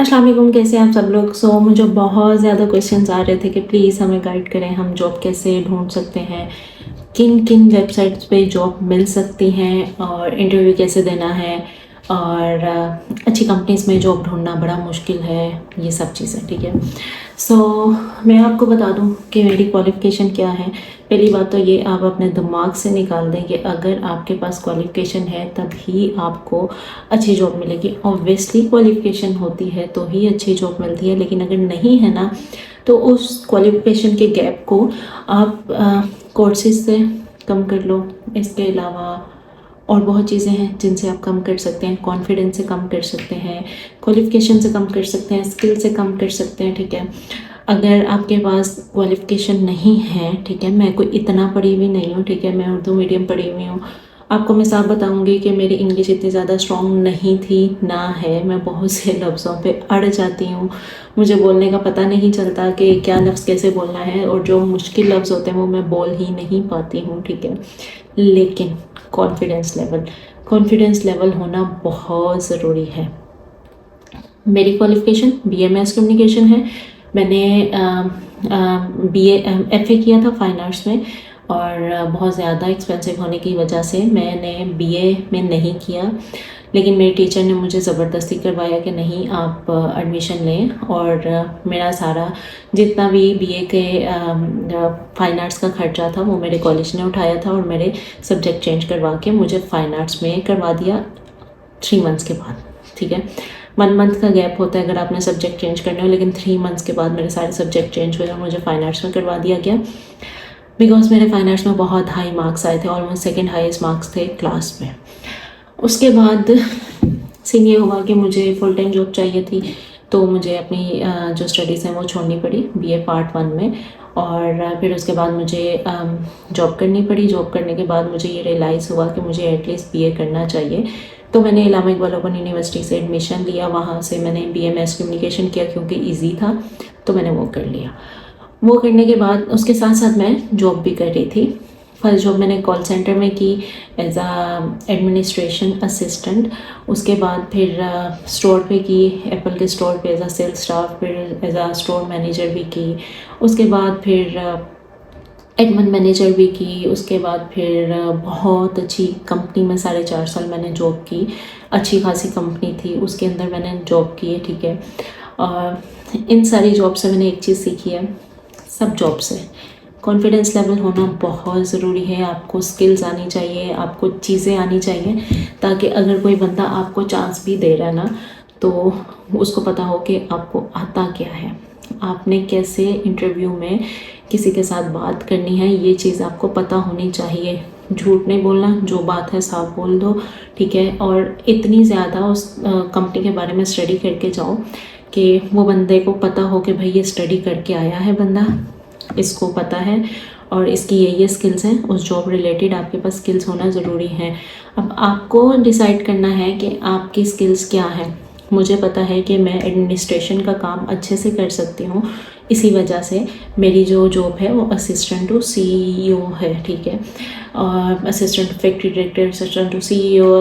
अस्सलाम वालेकुम, कैसे हैं आप सब लोग। मुझे बहुत ज़्यादा क्वेश्चंस आ रहे थे कि प्लीज़ हमें गाइड करें, हम जॉब कैसे ढूंढ सकते हैं, किन किन वेबसाइट्स पे जॉब मिल सकती हैं और इंटरव्यू कैसे देना है, और अच्छी कंपनीज में जॉब ढूंढना बड़ा मुश्किल है, ये सब चीज़ें। ठीक है। सो मैं आपको बता दूं कि मेरी क्वालिफ़िकेशन क्या है। पहली बात तो ये आप अपने दिमाग से निकाल दें कि अगर आपके पास क्वालिफ़िकेशन है तभी आपको अच्छी जॉब मिलेगी। ऑब्वियसली क्वालिफ़िकेशन होती है तो ही अच्छी जॉब मिलती है, लेकिन अगर नहीं है ना तो उस क्वालिफ़िकेशन के गैप को आप कोर्सेज से कम कर लो। इसके अलावा और बहुत चीज़ें हैं जिनसे आप कम कर सकते हैं। कॉन्फिडेंस से कम कर सकते हैं, क्वालिफ़िकेशन से कम कर सकते हैं, स्किल से कम कर सकते हैं। ठीक है। अगर आपके पास क्वालिफ़िकेशन नहीं है, ठीक है, मैं कोई इतना पढ़ी हुई नहीं हूँ, ठीक है, मैं उर्दू मीडियम पढ़ी हुई हूँ। आपको मैं साफ बताऊंगी कि मेरी इंग्लिश इतनी ज़्यादा स्ट्रॉन्ग नहीं थी ना है। मैं बहुत से लफ्ज़ों पे अड़ जाती हूँ, मुझे बोलने का पता नहीं चलता कि क्या लफ्ज़ कैसे बोलना है, और जो मुश्किल लफ्ज़ होते हैं वो मैं बोल ही नहीं पाती हूँ। ठीक है। लेकिन कॉन्फिडेंस लेवल होना बहुत ज़रूरी है। मेरी क्वालिफ़िकेशन BA मैथ्स कम्युनिकेशन है। मैंने BA FA किया था फाइन आर्ट्स में, और बहुत ज़्यादा एक्सपेंसिव होने की वजह से मैंने BA में नहीं किया, लेकिन मेरे टीचर ने मुझे ज़बरदस्ती करवाया कि नहीं आप एडमिशन लें, और मेरा सारा जितना भी BA के फाइन आर्ट्स का खर्चा था वो मेरे कॉलेज ने उठाया था, और मेरे सब्जेक्ट चेंज करवा के मुझे फाइन आर्ट्स में करवा दिया 3 मंथ्स के बाद। ठीक है। 1 मंथ का गैप होता है अगर आपने सब्जेक्ट चेंज करने हो, लेकिन 3 मंथ्स के बाद मेरे सारे सब्जेक्ट चेंज हुए और मुझे फाइन आर्ट्स में करवा दिया गया, बिकॉज मेरे फाइन आर्ट्स में बहुत हाई मार्क्स आए थे, ऑलमोस्ट सेकेंड हाईएस्ट मार्क्स थे क्लास में। उसके बाद सीन ये हुआ कि मुझे फुल टाइम जॉब चाहिए थी, तो मुझे अपनी जो स्टडीज़ हैं वो छोड़नी पड़ी BA पार्ट 1 में, और फिर उसके बाद मुझे जॉब करनी पड़ी। जॉब करने के बाद मुझे ये रियलाइज़ हुआ कि मुझे एटलीस्ट BA करना चाहिए, तो मैंने इलामा इकबाल ओपन यूनिवर्सिटी से एडमिशन लिया। वहाँ से मैंने BA मैथ्स कम्युनिकेशन किया क्योंकि ईजी था, तो मैंने वो कर लिया। वो करने के बाद उसके साथ साथ मैं जॉब भी कर रही थी। फर्स्ट जॉब मैंने कॉल सेंटर में की एज एडमिनिस्ट्रेशन असिस्टेंट। उसके बाद फिर स्टोर पे की, एप्पल के स्टोर पे एज सेल्स स्टाफ, फिर एज स्टोर मैनेजर भी की। उसके बाद फिर एडमिन मैनेजर भी की। उसके बाद फिर बहुत अच्छी कंपनी में 4.5 साल मैंने जॉब की, अच्छी खासी कंपनी थी, उसके अंदर मैंने जॉब की है। ठीक है। और इन सारी जॉब से मैंने एक चीज़ सीखी है, सब जॉब से कॉन्फिडेंस लेवल होना बहुत ज़रूरी है। आपको स्किल्स आनी चाहिए, आपको चीज़ें आनी चाहिए, ताकि अगर कोई बंदा आपको चांस भी दे रहा है ना, तो उसको पता हो कि आपको आता क्या है, आपने कैसे इंटरव्यू में किसी के साथ बात करनी है, ये चीज़ आपको पता होनी चाहिए। झूठ नहीं बोलना, जो बात है साफ बोल दो। ठीक है। और इतनी ज़्यादा उस कंपनी के बारे में स्टडी करके जाओ कि वो बंदे को पता हो कि भाई ये स्टडी करके आया है बंदा, इसको पता है और इसकी ये स्किल्स हैं। उस जॉब रिलेटेड आपके पास स्किल्स होना ज़रूरी है। अब आपको डिसाइड करना है कि आपकी स्किल्स क्या है। मुझे पता है कि मैं एडमिनिस्ट्रेशन का काम अच्छे से कर सकती हूँ, इसी वजह से मेरी जो जॉब है वो असिस्टेंट टू CEO है। ठीक है। और assistant to factory director, assistant to CEO,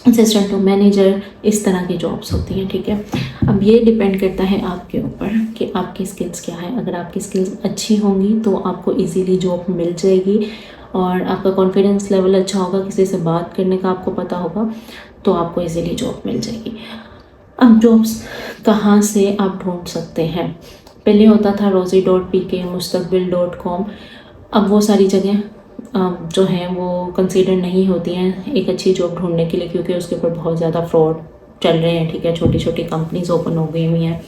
assistant to manager, इस तरह की जॉब्स होती हैं। ठीक है। अब ये डिपेंड करता है आपके ऊपर कि आपकी स्किल्स क्या है। अगर आपकी स्किल्स अच्छी होंगी तो आपको इजीली जॉब मिल जाएगी, और आपका कॉन्फिडेंस लेवल अच्छा होगा, किसी से बात करने का आपको पता होगा, तो आपको इजीली जॉब मिल जाएगी। अब जॉब्स कहाँ से आप ढूंढ सकते हैं। पहले होता था rosie.pk, mustaqbil.com। अब वो सारी जगह जो हैं वो कंसीडर नहीं होती हैं एक अच्छी जॉब ढूंढने के लिए, क्योंकि उसके ऊपर बहुत ज़्यादा फ्रॉड चल रहे हैं। ठीक है। छोटी छोटी कंपनीज ओपन हो गई हुई हैं।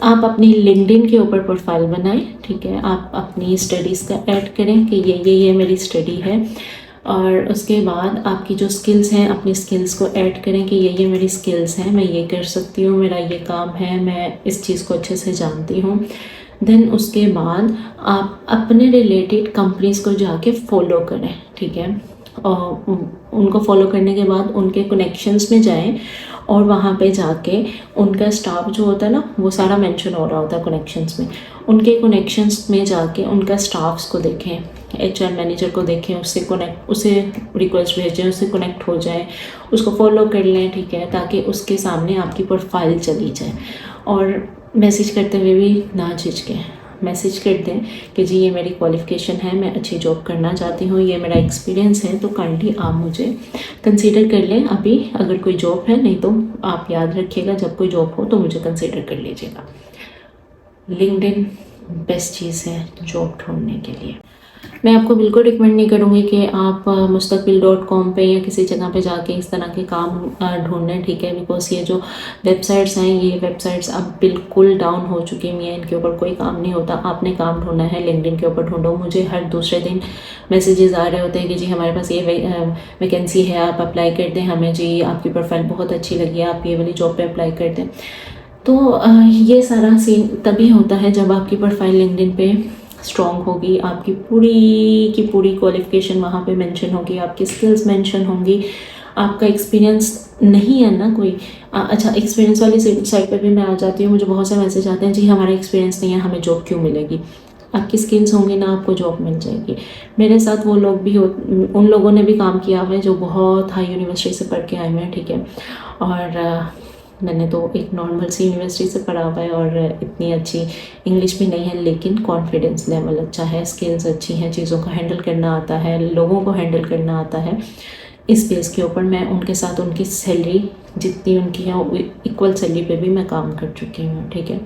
आप अपनी लिंक्डइन के ऊपर प्रोफाइल बनाएं। ठीक है। आप अपनी स्टडीज़ का ऐड करें कि ये मेरी स्टडी है, और उसके बाद आपकी जो स्किल्स हैं अपनी स्किल्स को ऐड करें कि ये मेरी स्किल्स हैं, मैं ये कर सकती हूँ, मेरा ये काम है, मैं इस चीज़ को अच्छे से जानती हूँ। देन उसके बाद आप अपने रिलेटेड कंपनीज़ को जाके फॉलो करें। ठीक है। उनको फॉलो करने के बाद उनके कनेक्शंस में जाएं और वहाँ पे जाके उनका स्टाफ जो होता है ना वो सारा मेंशन हो रहा होता है कनेक्शंस में। उनके कनेक्शंस में जाके उनका स्टाफ्स को देखें, HR मैनेजर को देखें, उसे रिक्वेस्ट भेजें, उससे कनेक्ट हो जाए, उसको फॉलो कर लें, ठीक है, ताकि उसके सामने आपकी प्रोफाइल चली जाए। और मैसेज करते हुए भी ना झिझकें, मैसेज कर दें कि जी ये मेरी क्वालिफ़िकेशन है, मैं अच्छी जॉब करना चाहती हूँ, ये मेरा एक्सपीरियंस है, तो काइंडली आप मुझे कंसीडर कर लें अभी अगर कोई जॉब है, नहीं तो आप याद रखिएगा जब कोई जॉब हो तो मुझे कंसीडर कर लीजिएगा। लिंक्डइन बेस्ट चीज़ है जॉब ढूंढने के लिए। मैं आपको बिल्कुल रिकमेंड नहीं करूँगी कि आप mustaqbil.com पे या किसी जगह पे जाके इस तरह के काम ढूंढें, ठीक है, बिकॉज ये जो वेबसाइट्स हैं ये वेबसाइट्स अब बिल्कुल डाउन हो चुकी हैं, इनके ऊपर कोई काम नहीं होता। आपने काम ढूंढना है लिंक्डइन के ऊपर ढूंढो। मुझे हर दूसरे दिन मैसेजेस आ रहे होते हैं कि जी हमारे पास ये वैकेंसी है, आप अप्लाई कर दें, हमें जी आपकी प्रोफाइल बहुत अच्छी लगी है, आप ये वाली जॉब पर अप्लाई कर दें। तो ये सारा सीन तभी होता है जब आपकी प्रोफाइल लिंक्डइन पे स्ट्रॉन्ग होगी, आपकी पूरी की पूरी क्वालिफ़िकेशन वहाँ पे मेंशन होगी, आपकी स्किल्स मेंशन होंगी, आपका एक्सपीरियंस नहीं है ना कोई। अच्छा, एक्सपीरियंस वाली साइड पे भी मैं आ जाती हूँ। मुझे बहुत से मैसेज आते हैं जी हमारा एक्सपीरियंस नहीं है, हमें जॉब क्यों मिलेगी। आपकी स्किल्स होंगी ना, आपको जॉब मिल जाएगी। मेरे साथ वो लोग भी उन लोगों ने भी काम किया हुआ है जो बहुत हाई यूनिवर्सिटी से पढ़ के आए हुए हैं, ठीक है, और मैंने तो एक नॉर्मल सी यूनिवर्सिटी से पढ़ा हुआ है और इतनी अच्छी इंग्लिश भी नहीं है, लेकिन कॉन्फिडेंस लेवल अच्छा है, स्किल्स अच्छी हैं, चीज़ों को हैंडल करना आता है, लोगों को हैंडल करना आता है। इस बेस के ऊपर मैं उनके साथ उनकी सैलरी जितनी उनकी है इक्वल सैलरी पे भी मैं काम कर चुकी हूँ, ठीक है।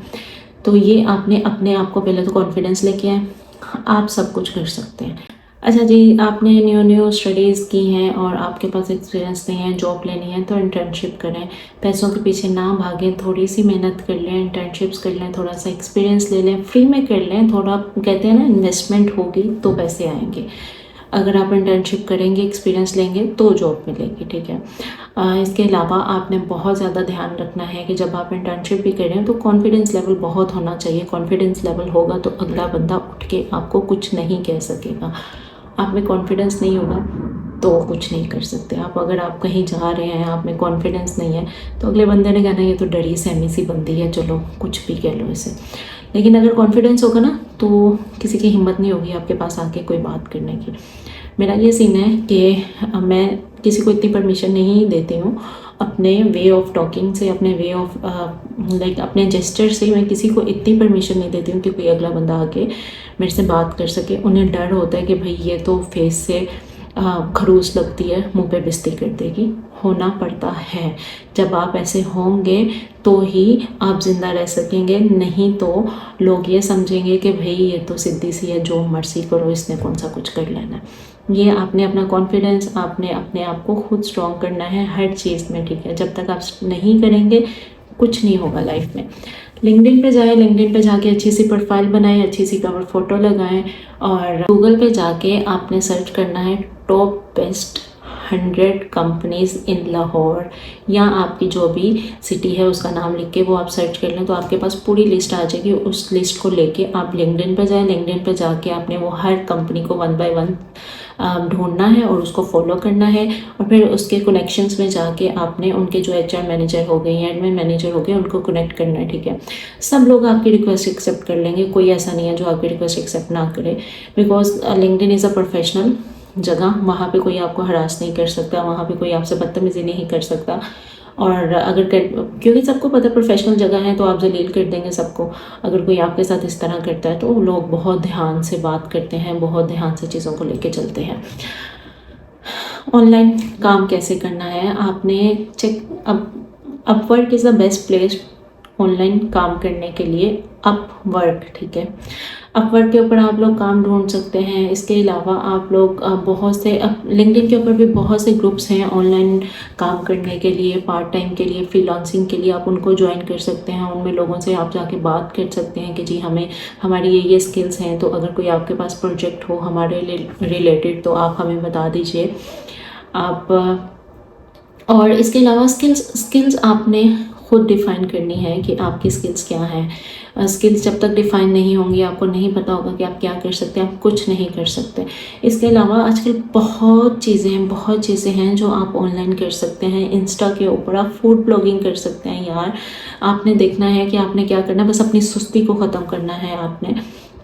तो ये आपने अपने आप को पहले तो कॉन्फिडेंस लेके आए, आप सब कुछ कर सकते हैं। अच्छा जी, आपने न्यू स्टडीज़ की हैं और आपके पास एक्सपीरियंस नहीं है, जॉब लेनी है तो इंटर्नशिप करें। पैसों के पीछे ना भागें, थोड़ी सी मेहनत कर लें, इंटर्नशिप्स कर लें, थोड़ा सा एक्सपीरियंस ले लें, फ्री में कर लें। थोड़ा कहते हैं ना इन्वेस्टमेंट होगी तो पैसे आएंगे। अगर आप इंटर्नशिप करेंगे, एक्सपीरियंस लेंगे तो जॉब मिलेगी, ठीक है। इसके अलावा आपने बहुत ज़्यादा ध्यान रखना है कि जब आप इंटर्नशिप भी करें तो कॉन्फिडेंस लेवल बहुत होना चाहिए। कॉन्फिडेंस लेवल होगा तो अगला बंदा उठ के आपको कुछ नहीं कह सकेगा। आप में कॉन्फिडेंस नहीं होगा तो कुछ नहीं कर सकते आप। अगर आप कहीं जा रहे हैं, आप में कॉन्फिडेंस नहीं है, तो अगले बंदे ने कहना ये तो डरी सहमी सी बंदी है, चलो कुछ भी कह लो इसे। लेकिन अगर कॉन्फिडेंस होगा ना तो किसी की हिम्मत नहीं होगी आपके पास आके कोई बात करने की। मेरा ये सीन है कि मैं किसी को इतनी परमिशन नहीं देती हूँ अपने वे ऑफ टॉकिंग से, अपने वे ऑफ लाइक अपने जेस्चर से मैं किसी को इतनी परमिशन नहीं देती हूँ कि कोई अगला बंदा आके मेरे से बात कर सके। उन्हें डर होता है कि भाई ये तो फेस से खरूस लगती है, मुंह पे बिस्ती कर देगी। होना पड़ता है, जब आप ऐसे होंगे तो ही आप ज़िंदा रह सकेंगे, नहीं तो लोग ये समझेंगे कि भाई ये तो सीधी सी है, जो मर्जी करो, इसने कौन सा कुछ कर लेना है। ये आपने अपना कॉन्फिडेंस, आपने अपने आप को खुद स्ट्रॉन्ग करना है हर चीज़ में, ठीक है। जब तक आप नहीं करेंगे कुछ नहीं होगा लाइफ में। लिंक्डइन पे जाएं, लिंक्डइन पे जाके अच्छी सी प्रोफाइल बनाएं, अच्छी सी कवर फोटो लगाएं और गूगल पे जाके आपने सर्च करना है टॉप बेस्ट 100 कंपनीज़ इन लाहौर, या आपकी जो भी सिटी है उसका नाम लिख के वो आप सर्च कर लें तो आपके पास पूरी लिस्ट आ जाएगी। उस लिस्ट को लेके आप लिंक्डइन पे जाएं, लिंक्डइन पे जाके आपने वो हर कंपनी को 1 बाय 1 ढूंढना है और उसको फॉलो करना है। और फिर उसके कनेक्शंस में जाके आपने उनके जो HR मैनेजर हो गए या एडमिन मैनेजर हो गए उनको कनेक्ट करना है, ठीक है। सब लोग आपकी रिक्वेस्ट एक्सेप्ट कर लेंगे, कोई ऐसा नहीं है जो आपकी रिक्वेस्ट एक्सेप्ट ना करे, because LinkedIn is a professional जगह। वहाँ पे कोई आपको हरास नहीं कर सकता, वहाँ पे कोई आपसे बदतमीज़ी नहीं कर सकता। और क्योंकि सबको पता प्रोफेशनल जगह है तो आप जलील कर देंगे सबको। अगर कोई आपके साथ इस तरह करता है तो लोग बहुत ध्यान से बात करते हैं, बहुत ध्यान से चीज़ों को लेके चलते हैं। ऑनलाइन काम कैसे करना है आपने Upwork is the best place online काम करने के लिए। अपवर्क, ठीक है, अपवर्क के ऊपर आप लोग काम ढूंढ सकते हैं। इसके अलावा आप लोग बहुत से लिंक्डइन के ऊपर भी बहुत से ग्रुप्स हैं ऑनलाइन काम करने के लिए, पार्ट टाइम के लिए, फ्रीलांसिंग के लिए। आप उनको ज्वाइन कर सकते हैं, उनमें लोगों से आप जाके बात कर सकते हैं कि जी हमें हमारी ये स्किल्स हैं, तो अगर कोई आपके पास प्रोजेक्ट हो हमारे रिलेटेड तो आप हमें बता दीजिए। आप और इसके अलावा स्किल्स आपने खुद डिफ़ाइन करनी है कि आपकी स्किल्स क्या हैं। स्किल्स जब तक डिफ़ाइन नहीं होंगी, आपको नहीं पता होगा कि आप क्या कर सकते हैं, आप कुछ नहीं कर सकते। इसके अलावा आजकल बहुत चीज़ें हैं जो आप ऑनलाइन कर सकते हैं। इंस्टा के ऊपर आप फूड ब्लॉगिंग कर सकते हैं यार। आपने देखना है कि आपने क्या करना है, बस अपनी सुस्ती को ख़त्म करना है आपने,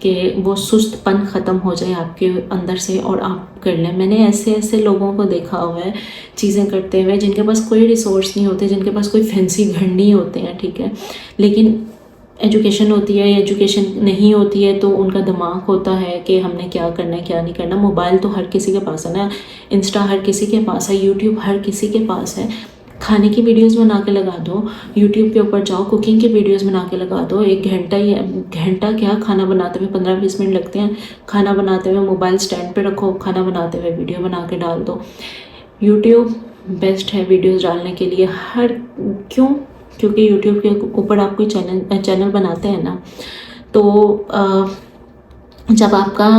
कि वो सुस्तपन ख़त्म हो जाए आपके अंदर से और आप कर लें। मैंने ऐसे लोगों को देखा हुआ है चीज़ें करते हुए, जिनके पास कोई रिसोर्स नहीं होते, जिनके पास कोई फैंसी घर नहीं होते हैं, ठीक है, लेकिन एजुकेशन होती है या एजुकेशन नहीं होती है तो उनका दिमाग होता है कि हमने क्या करना है क्या नहीं करना। मोबाइल तो हर किसी के पास है ना, इंस्टा हर किसी के पास है, यूट्यूब हर किसी के पास है। खाने की वीडियोस बना के लगा दो, यूट्यूब के ऊपर जाओ, कुकिंग की वीडियोस बना के लगा दो। 1 घंटा क्या, खाना बनाते हुए 15-20 मिनट लगते हैं। खाना बनाते हुए मोबाइल स्टैंड पे रखो, खाना बनाते हुए वीडियो बना के डाल दो। यूट्यूब बेस्ट है वीडियोस डालने के लिए। क्योंकि यूट्यूब के ऊपर आप कोई चैनल बनाते हैं ना, तो जब आपका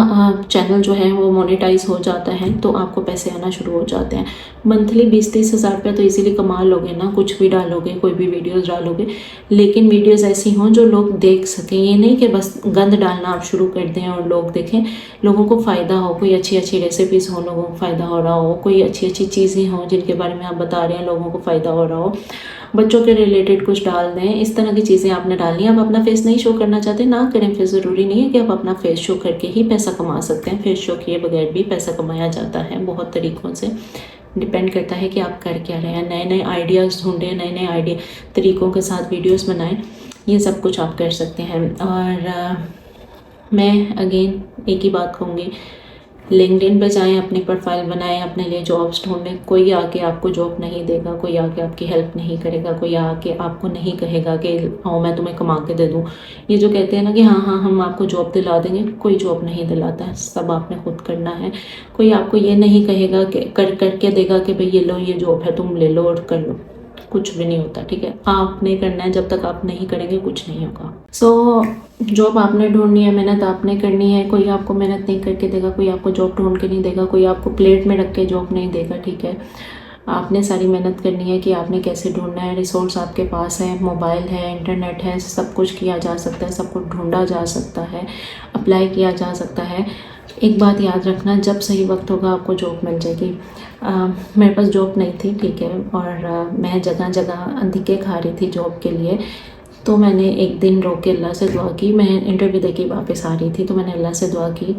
चैनल जो है वो मोनेटाइज हो जाता है तो आपको पैसे आना शुरू हो जाते हैं। मंथली 20-30 हज़ार रुपये तो इजीली कमा लोगे ना, कुछ भी डालोगे, कोई भी वीडियोस डालोगे, लेकिन वीडियोस ऐसी हों जो लोग देख सकें। ये नहीं कि बस गंद डालना आप शुरू कर दें और लोग देखें, लोगों को फ़ायदा हो, कोई अच्छी रेसिपीज़ हो, लोगों को फ़ायदा हो रहा हो, कोई अच्छी चीज़ें हों जिनके बारे में आप बता रहे हैं, लोगों को फ़ायदा हो रहा हो, बच्चों के रिलेटेड कुछ डाल दें। इस तरह की चीज़ें आपने डालनी है। आप अपना फेस नहीं शो करना चाहते, ना करें, फिर ज़रूरी नहीं है कि आप अपना फेस शो करके ही पैसा कमा सकते हैं। फेस शो किए बगैर भी पैसा कमाया जाता है बहुत तरीक़ों से। डिपेंड करता है कि आप कर क्या रहे हैं। नए आइडियाज़ ढूंढें, नए आइडिया तरीक़ों के साथ वीडियोज़ बनाएं, ये सब कुछ आप कर सकते हैं। और मैं अगेन एक ही बात कहूँगी, लिंक्डइन पे जाएं, अपनी प्रोफाइल बनाएं, अपने लिए जॉब्स ढूंढें। कोई आके आपको जॉब नहीं देगा, कोई आके आपकी हेल्प नहीं करेगा, कोई आके आपको नहीं कहेगा कि आओ मैं तुम्हें कमा के दे दूँ। ये जो कहते हैं ना कि हाँ हम आपको जॉब दिला देंगे, कोई जॉब नहीं दिलाता है, सब आपने खुद करना है। कोई आपको ये नहीं कहेगा कि करके देगा कि भाई ये लो ये जॉब है तुम ले लो और कर लो, कुछ भी नहीं होता, ठीक है। आपने करना है, जब तक आप नहीं करेंगे कुछ नहीं होगा। सो जॉब आपने ढूंढनी है, मेहनत आपने करनी है। कोई आपको मेहनत नहीं करके देगा, कोई आपको जॉब ढूंढ के नहीं देगा, कोई आपको प्लेट में रख के जॉब नहीं देगा, ठीक है। आपने सारी मेहनत करनी है कि आपने कैसे ढूंढना है। रिसोर्स आपके पास है, मोबाइल है, इंटरनेट है, सब कुछ किया जा सकता है, सब कुछ ढूंढा जा सकता है, अप्लाई किया जा सकता है। एक बात याद रखना, जब सही वक्त होगा आपको जॉब मिल जाएगी। मेरे पास जॉब नहीं थी, ठीक है, और मैं जगह जगह धिक्के खा रही थी जॉब के लिए। तो मैंने एक दिन रोक के अल्लाह से दुआ की। मैं इंटरव्यू दे के वापस आ रही थी, तो मैंने अल्लाह से दुआ की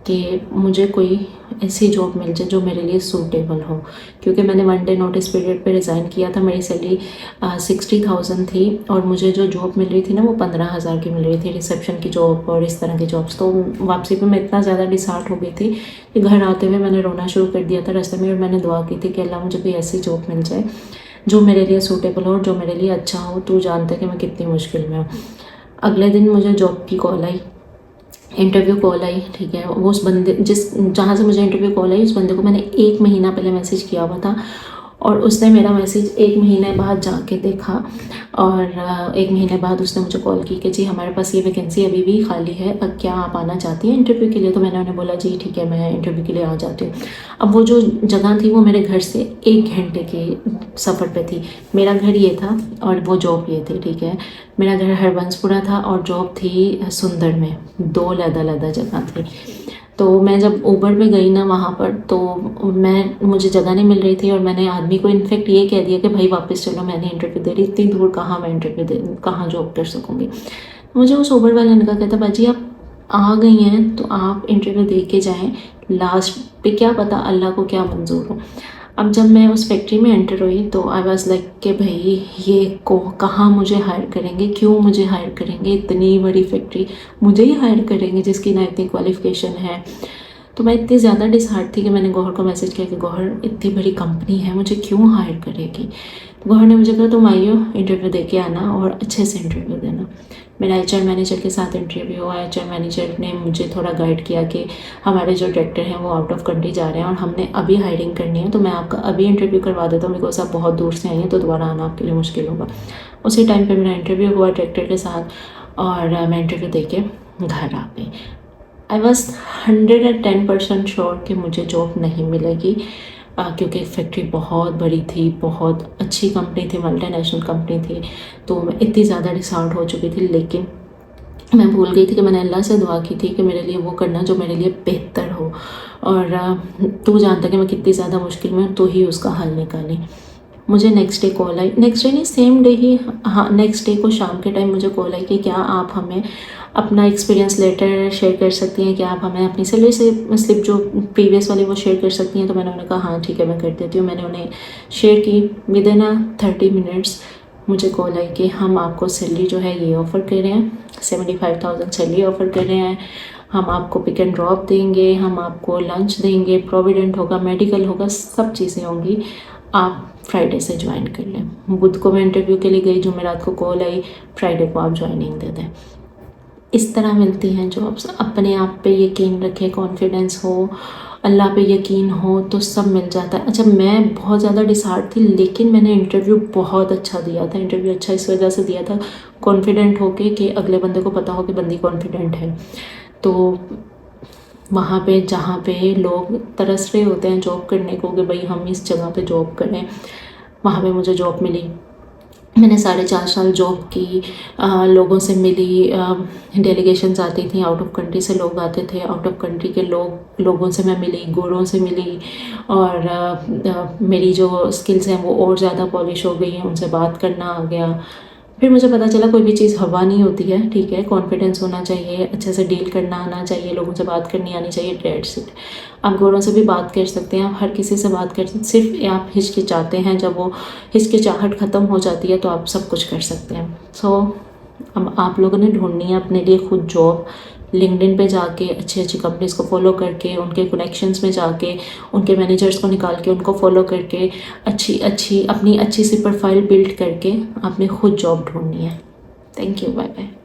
कि मुझे कोई ऐसी जॉब मिल जाए जो मेरे लिए सूटेबल हो, क्योंकि मैंने 1 डे नोटिस पीरियड पे रिज़ाइन किया था। मेरी सैलरी 60,000 थी और मुझे जो जॉब मिल रही थी ना वो 15,000 की मिल रही थी, रिसेप्शन की जॉब और इस तरह की जॉब्स। तो वापसी पे मैं इतना ज़्यादा डिसहार्ट हो गई थी कि घर आते हुए मैंने रोना शुरू कर दिया था रास्ते में, और मैंने दुआ की थी कि अल्लाह मुझे कोई ऐसी जॉब मिल जाए जो मेरे लिए सूटेबल हो और जो मेरे लिए अच्छा हो। तू जानता है कि मैं कितनी मुश्किल में हूँ। अगले दिन मुझे जॉब की कॉल आई, इंटरव्यू कॉल आई, ठीक है। वो उस बंदे जहाँ से मुझे इंटरव्यू कॉल आई, उस बंदे को मैंने 1 महीना पहले मैसेज किया हुआ था, और उसने मेरा मैसेज 1 महीने बाद जाके देखा, और 1 महीने बाद उसने मुझे कॉल की कि जी हमारे पास ये वैकेंसी अभी भी खाली है, अब क्या आप आना चाहती हैं इंटरव्यू के लिए। तो मैंने उन्हें बोला जी ठीक है, मैं इंटरव्यू के लिए आ जाती हूँ। अब वो जो जगह थी वो मेरे घर से 1 घंटे के सफ़र पे थी। मेरा घर ये था और वो जॉब ये थी, ठीक है। मेरा घर हरबंसपुरा था और जॉब थी सुंदर में, 2 अलग-अलग जगह थी। तो मैं जब ऊबर में गई ना वहाँ पर, तो मुझे जगह नहीं मिल रही थी, और मैंने आदमी को इनफेक्ट ये कह दिया कि भाई वापस चलो, मैंने इंटरव्यू दे रही, इतनी दूर कहाँ मैं इंटरव्यू दे, कहाँ जॉब कर सकूँगी। मुझे उस ऊबर वाले ने कहा, कहता बाजी आप आ गई हैं तो आप इंटरव्यू दे के जाएँ, लास्ट पे क्या पता अल्लाह को क्या मंजूर हो। अब जब मैं उस फैक्ट्री में एंटर हुई तो आई वाज लाइक कि भाई ये कहाँ मुझे हायर करेंगे, क्यों मुझे हायर करेंगे, इतनी बड़ी फैक्ट्री मुझे ही हायर करेंगे जिसकी ना इतनी क्वालिफ़िकेशन है। तो मैं इतनी ज़्यादा डिसहार्ट थी कि मैंने गौहर को मैसेज किया कि गौहर इतनी बड़ी कंपनी है, मुझे क्यों हायर करेगी। तो गौहर ने मुझे कहा तुम आइयो, इंटरव्यू दे के आना और अच्छे से इंटरव्यू देना। मेरा HR मैनेजर के साथ इंटरव्यू हुआ। HR मैनेजर ने मुझे थोड़ा गाइड किया कि हमारे जो डायरेक्टर हैं वो आउट ऑफ कंट्री जा रहे हैं और हमने अभी हायरिंग करनी है, तो मैं आपका अभी इंटरव्यू करवा देता हूँ, बिकॉज आप बहुत दूर से आई हैं तो दोबारा आना आपके लिए मुश्किल होगा। उसी टाइम पर मेरा इंटरव्यू हुआ डायरेक्टर के साथ, और मैं इंटरव्यू दे के घर आ गई। आई वॉज 110% श्योर कि मुझे जॉब नहीं मिलेगी। क्योंकि फैक्ट्री बहुत बड़ी थी, बहुत अच्छी कंपनी थी, मल्टीनेशनल कंपनी थी, तो मैं इतनी ज़्यादा डिसहार्ट हो चुकी थी। लेकिन मैं भूल गई थी कि मैंने अल्लाह से दुआ की थी कि मेरे लिए वो करना जो मेरे लिए बेहतर हो, और तू जानता कि मैं कितनी ज़्यादा मुश्किल में हूँ, तो ही उसका हल निकाली। मुझे नेक्स्ट डे कॉल आई, नेक्स्ट डे नहीं सेम डे ही, हाँ नेक्स्ट डे को शाम के टाइम मुझे कॉल आई कि क्या आप हमें अपना एक्सपीरियंस लेटर शेयर कर सकती हैं, क्या आप हमें अपनी सैलरी से स्लिप जो प्रीवियस वाली वो शेयर कर सकती हैं। तो मैंने उन्हें कहा हाँ ठीक है मैं कर देती हूँ। मैंने उन्हें शेयर की। विद इन 30 मिनट्स मुझे कॉल आई कि हम आपको सैलरी जो है ये ऑफ़र कर रहे हैं, 75,000 सैलरी ऑफ़र कर रहे हैं, हम आपको पिक एंड ड्रॉप देंगे, हम आपको लंच देंगे, प्रोविडेंट होगा, मेडिकल होगा, सब चीज़ें होंगी, आप फ्राइडे से ज्वाइन कर लें। बुध को मैं इंटरव्यू के लिए गई, जुमेरात को कॉल आई, फ्राइडे को आप ज्वाइनिंग दे दें। इस तरह मिलती हैं जॉब्स। अपने आप पे यकीन रखें, कॉन्फिडेंस हो, अल्लाह पे यकीन हो तो सब मिल जाता है। अच्छा मैं बहुत ज़्यादा डिसहार्ट थी, लेकिन मैंने इंटरव्यू बहुत अच्छा दिया था। इंटरव्यू अच्छा इस वजह से दिया था कॉन्फिडेंट होके कि अगले बंदे को पता हो कि बंदी कॉन्फिडेंट है। तो वहाँ पे जहाँ पे लोग तरस रहे होते हैं जॉब करने को कि भाई हम इस जगह पे जॉब करें, वहाँ पे मुझे जॉब मिली। मैंने 4.5 साल जॉब की, लोगों से मिली, डेलीगेशंस आती थी, आउट ऑफ कंट्री से लोग आते थे, आउट ऑफ कंट्री के लोगों से मैं मिली, गोरों से मिली, और मेरी जो स्किल्स हैं वो और ज़्यादा पॉलिश हो गई हैं, उनसे बात करना आ गया। फिर मुझे पता चला कोई भी चीज़ हवा नहीं होती है, ठीक है, कॉन्फिडेंस होना चाहिए, अच्छे से डील करना आना चाहिए, लोगों से बात करनी आनी चाहिए, डेट्स इट। आप गोरों से भी बात कर सकते हैं, आप हर किसी से बात कर सकते हैं, सिर्फ आप हिचकिचाते हैं, जब वो हिचकिचाहट ख़त्म हो जाती है तो आप सब कुछ कर सकते हैं। सो अब आप लोगों ने ढूंढनी है अपने लिए खुद जॉब, लिंक्डइन पे जाके अच्छी अच्छी कंपनीज़ को फॉलो करके, उनके कनेक्शंस में जाके, उनके मैनेजर्स को निकाल के उनको फॉलो करके, अपनी अच्छी सी प्रोफाइल बिल्ड करके आपने खुद जॉब ढूंढनी है। Thank you, bye bye.